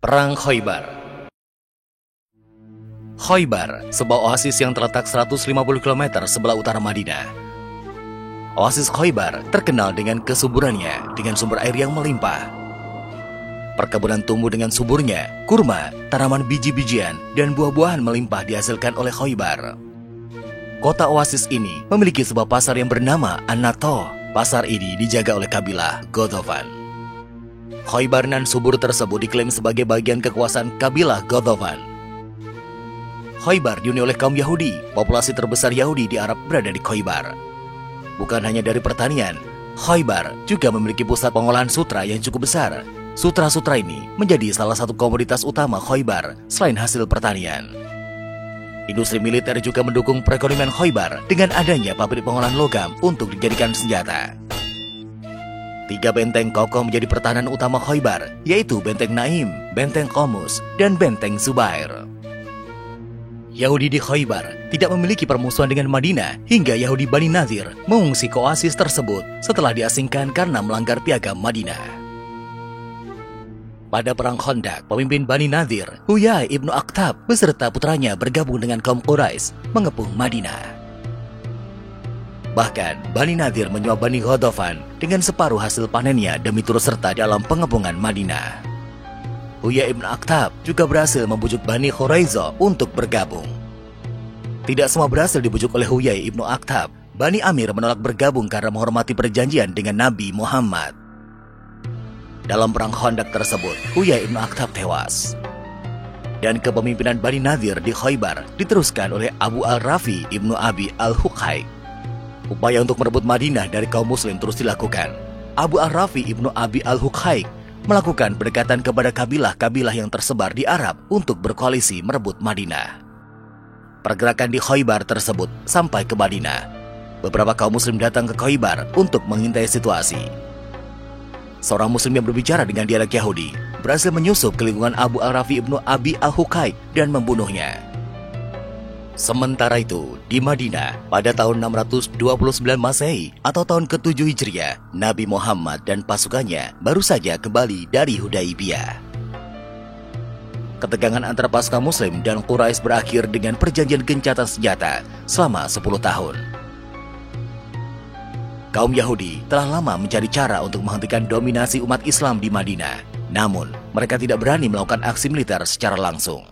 Perang Khoibar. Khoibar, sebuah oasis yang terletak 150 km sebelah utara Madinah. Oasis Khoibar terkenal dengan kesuburannya, dengan sumber air yang melimpah. Perkebunan tumbuh dengan suburnya, kurma, tanaman biji-bijian, dan buah-buahan melimpah dihasilkan oleh Khoibar. Kota oasis ini memiliki sebuah pasar yang bernama An-Nato. Pasar ini dijaga oleh kabilah Ghatafan. Khoibar dan subur tersebut diklaim sebagai bagian kekuasaan kabilah Ghatafan. Khoibar dihuni oleh kaum Yahudi. Populasi terbesar Yahudi di Arab berada di Khoibar. Bukan hanya dari pertanian, Khoibar juga memiliki pusat pengolahan sutra yang cukup besar. Sutra-sutra ini menjadi salah satu komoditas utama Khoibar selain hasil pertanian. Industri militer juga mendukung perekonomian Khoibar dengan adanya pabrik pengolahan logam untuk dijadikan senjata. 3 benteng kokoh menjadi pertahanan utama Khoibar, yaitu Benteng Naim, Benteng Qamus, dan Benteng Zubair. Yahudi di Khoibar tidak memiliki permusuhan dengan Madinah hingga Yahudi Bani Nadir mengungsi ke oasis tersebut setelah diasingkan karena melanggar piagam Madinah. Pada Perang Khandaq, pemimpin Bani Nadir, Huyai ibnu Akhtab, beserta putranya bergabung dengan kaum Quraisy mengepung Madinah. Bahkan, Bani Nadir menyuap Bani Ghatafan dengan separuh hasil panennya demi turut serta dalam pengepungan Madinah. Huyai ibnu Akhtab juga berhasil membujuk Bani Quraiza untuk bergabung. Tidak semua berhasil dibujuk oleh Huyai ibnu Akhtab. Bani Amir menolak bergabung karena menghormati perjanjian dengan Nabi Muhammad. Dalam perang Khandaq tersebut, Huyai ibnu Akhtab tewas. Dan kepemimpinan Bani Nadir di Khoibar diteruskan oleh Abu al-Rafi ibnu Abi al-Huqaiq. Upaya untuk merebut Madinah dari kaum muslim terus dilakukan. Abu al-Rafi ibnu Abi al-Huqaiq melakukan pendekatan kepada kabilah-kabilah yang tersebar di Arab untuk berkoalisi merebut Madinah. Pergerakan di Khoibar tersebut sampai ke Madinah. Beberapa kaum muslim datang ke Khoibar untuk mengintai situasi. Seorang muslim yang berbicara dengan dialek Yahudi berhasil menyusup ke lingkungan Abu al-Rafi ibnu Abi al-Huqaiq dan membunuhnya. Sementara itu, di Madinah, pada tahun 629 Masehi atau tahun ke-7 Hijriah, Nabi Muhammad dan pasukannya baru saja kembali dari Hudaibiyah. Ketegangan antara pasukan Muslim dan Quraisy berakhir dengan perjanjian gencatan senjata selama 10 tahun. Kaum Yahudi telah lama mencari cara untuk menghentikan dominasi umat Islam di Madinah. Namun, mereka tidak berani melakukan aksi militer secara langsung.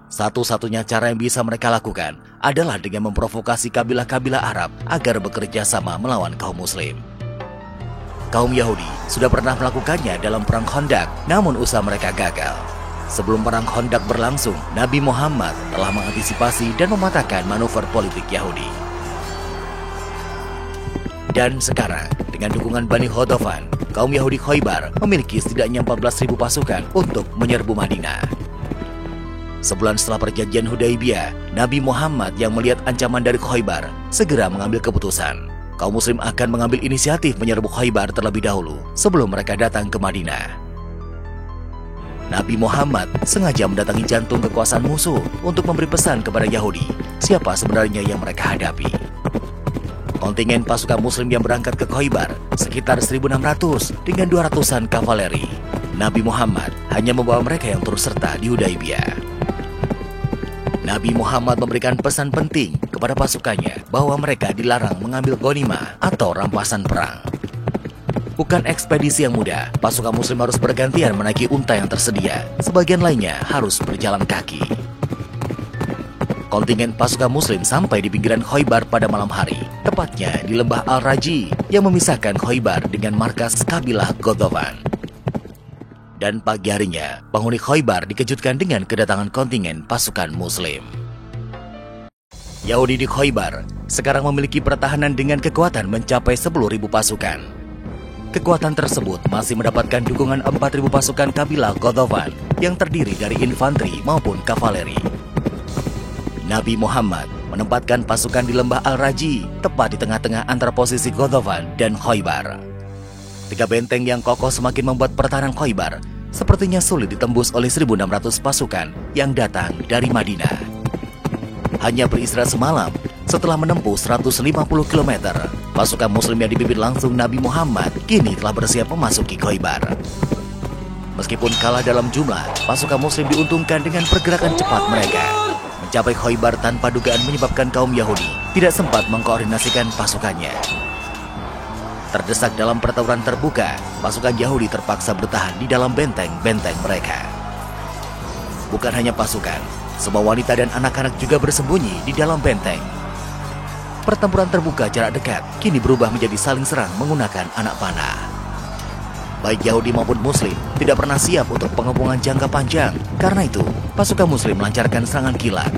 Satu-satunya cara yang bisa mereka lakukan adalah dengan memprovokasi kabilah-kabilah Arab agar bekerja sama melawan kaum Muslim. Kaum Yahudi sudah pernah melakukannya dalam Perang Khandaq, namun usaha mereka gagal. Sebelum Perang Khandaq berlangsung, Nabi Muhammad telah mengantisipasi dan mematahkan manuver politik Yahudi. Dan sekarang, dengan dukungan Bani Ghatafan, kaum Yahudi Khoibar memiliki setidaknya 14.000 pasukan untuk menyerbu Madinah. Sebulan setelah perjanjian Hudaibiyah, Nabi Muhammad yang melihat ancaman dari Khoibar segera mengambil keputusan. Kaum muslim akan mengambil inisiatif menyerbu Khoibar terlebih dahulu sebelum mereka datang ke Madinah. Nabi Muhammad sengaja mendatangi jantung kekuasaan musuh untuk memberi pesan kepada Yahudi siapa sebenarnya yang mereka hadapi. Kontingen pasukan muslim yang berangkat ke Khoibar sekitar 1.600 dengan 200-an kavaleri. Nabi Muhammad hanya membawa mereka yang turut serta di Hudaibiyah. Nabi Muhammad memberikan pesan penting kepada pasukannya bahwa mereka dilarang mengambil ghanimah atau rampasan perang. Bukan ekspedisi yang mudah, pasukan muslim harus bergantian menaiki unta yang tersedia. Sebagian lainnya harus berjalan kaki. Kontingen pasukan muslim sampai di pinggiran Khoibar pada malam hari, tepatnya di lembah Al-Raji yang memisahkan Khoibar dengan markas kabilah Ghatafan. Dan pagi harinya, penghuni Khoibar dikejutkan dengan kedatangan kontingen pasukan Muslim. Yahudi di Khoibar sekarang memiliki pertahanan dengan kekuatan mencapai 10.000 pasukan. Kekuatan tersebut masih mendapatkan dukungan 4.000 pasukan kabilah Ghatafan yang terdiri dari infanteri maupun kavaleri. Nabi Muhammad menempatkan pasukan di lembah Al-Raji, tepat di tengah-tengah antara posisi Ghatafan dan Khoibar. 3 benteng yang kokoh semakin membuat pertahanan Khoibar sepertinya sulit ditembus oleh 1.600 pasukan yang datang dari Madinah. Hanya beristirahat semalam, setelah menempuh 150 km, pasukan muslim yang dipimpin langsung Nabi Muhammad kini telah bersiap memasuki Khoibar. Meskipun kalah dalam jumlah, pasukan Muslim diuntungkan dengan pergerakan cepat mereka. Mencapai Khoibar tanpa dugaan menyebabkan kaum Yahudi tidak sempat mengkoordinasikan pasukannya. Terdesak dalam pertempuran terbuka, pasukan Yahudi terpaksa bertahan di dalam benteng-benteng mereka. Bukan hanya pasukan, semua wanita dan anak-anak juga bersembunyi di dalam benteng. Pertempuran terbuka jarak dekat kini berubah menjadi saling serang menggunakan anak panah. Baik Yahudi maupun Muslim tidak pernah siap untuk pengepungan jangka panjang. Karena itu, pasukan Muslim melancarkan serangan kilat.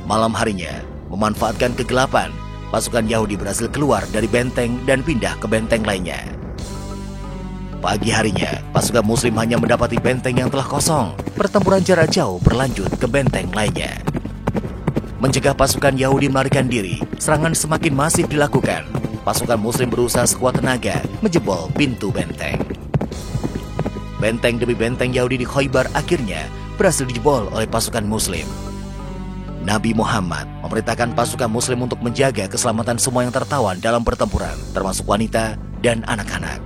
Malam harinya, memanfaatkan kegelapan, pasukan Yahudi berhasil keluar dari benteng dan pindah ke benteng lainnya. Pagi harinya, pasukan Muslim hanya mendapati benteng yang telah kosong. Pertempuran jarak jauh berlanjut ke benteng lainnya. Mencegah pasukan Yahudi melarikan diri, serangan semakin masif dilakukan. Pasukan Muslim berusaha sekuat tenaga menjebol pintu benteng. Benteng demi benteng Yahudi di Khoibar akhirnya berhasil dijebol oleh pasukan Muslim. Nabi Muhammad memerintahkan pasukan Muslim untuk menjaga keselamatan semua yang tertawan dalam pertempuran, termasuk wanita dan anak-anak.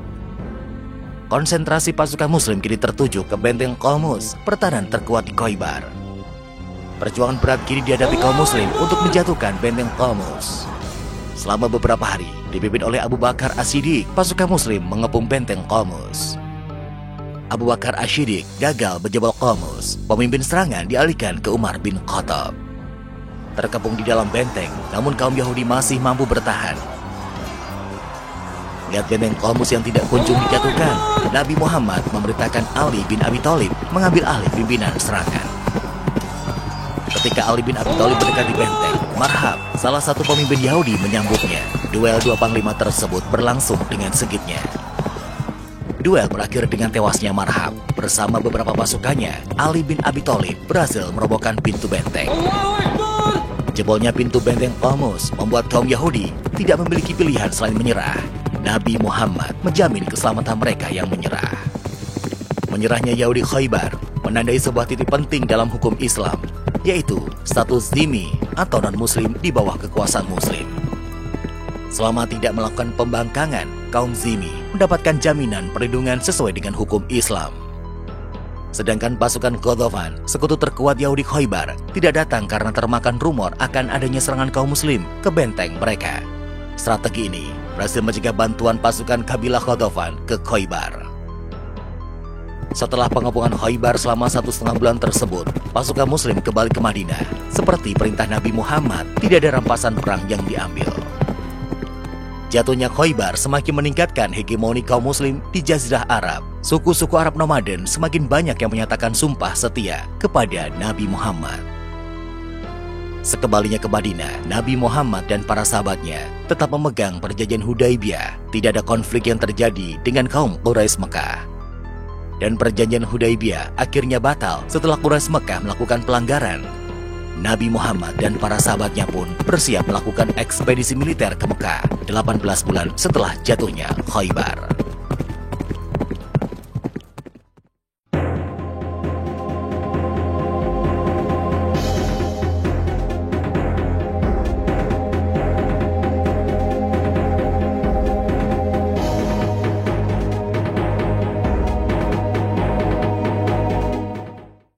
Konsentrasi pasukan Muslim kini tertuju ke benteng Qamus, pertahanan terkuat di Khoibar. Perjuangan berat kini dihadapi kaum Muslim untuk menjatuhkan benteng Qamus. Selama beberapa hari, dipimpin oleh Abu Bakar As-Siddiq, pasukan Muslim mengepung benteng Qamus. Abu Bakar As-Siddiq gagal menjebol Qamus. Pemimpin serangan dialihkan ke Umar bin Khattab. Terkepung di dalam benteng, namun kaum Yahudi masih mampu bertahan. Lihat benteng Qamus yang tidak kunjung dijatuhkan, Nabi Muhammad memerintahkan Ali bin Abi Thalib mengambil alih pimpinan serangan. Ketika Ali bin Abi Thalib mendekati benteng, Marhab, salah satu pemimpin Yahudi, menyambutnya. Duel dua panglima tersebut berlangsung dengan sengitnya. Duel berakhir dengan tewasnya Marhab. Bersama beberapa pasukannya, Ali bin Abi Thalib berhasil merobohkan pintu benteng. Jebolnya pintu benteng Qamus membuat kaum Yahudi tidak memiliki pilihan selain menyerah. Nabi Muhammad menjamin keselamatan mereka yang menyerah. Menyerahnya Yahudi Khoibar menandai sebuah titik penting dalam hukum Islam, yaitu status zimmi atau non-muslim di bawah kekuasaan muslim. Selama tidak melakukan pembangkangan, kaum zimmi mendapatkan jaminan perlindungan sesuai dengan hukum Islam. Sedangkan pasukan Ghatafan, sekutu terkuat Yahudi Khoibar, tidak datang karena termakan rumor akan adanya serangan kaum muslim ke benteng mereka. Strategi ini berhasil mencegah bantuan pasukan kabilah Ghatafan ke Khoibar. Setelah pengepungan Khoibar selama 1,5 bulan tersebut, pasukan Muslim kembali ke Madinah. Seperti perintah Nabi Muhammad, tidak ada rampasan perang yang diambil. Jatuhnya Khoibar semakin meningkatkan hegemoni kaum Muslim di Jazirah Arab. Suku-suku Arab nomaden semakin banyak yang menyatakan sumpah setia kepada Nabi Muhammad. Sekembalinya ke Madinah, Nabi Muhammad dan para sahabatnya tetap memegang perjanjian Hudaibiyah. Tidak ada konflik yang terjadi dengan kaum Quraisy Mekah. Dan perjanjian Hudaibiyah akhirnya batal setelah Quraisy Mekah melakukan pelanggaran. Nabi Muhammad dan para sahabatnya pun bersiap melakukan ekspedisi militer ke Mekah 18 bulan setelah jatuhnya Khoibar.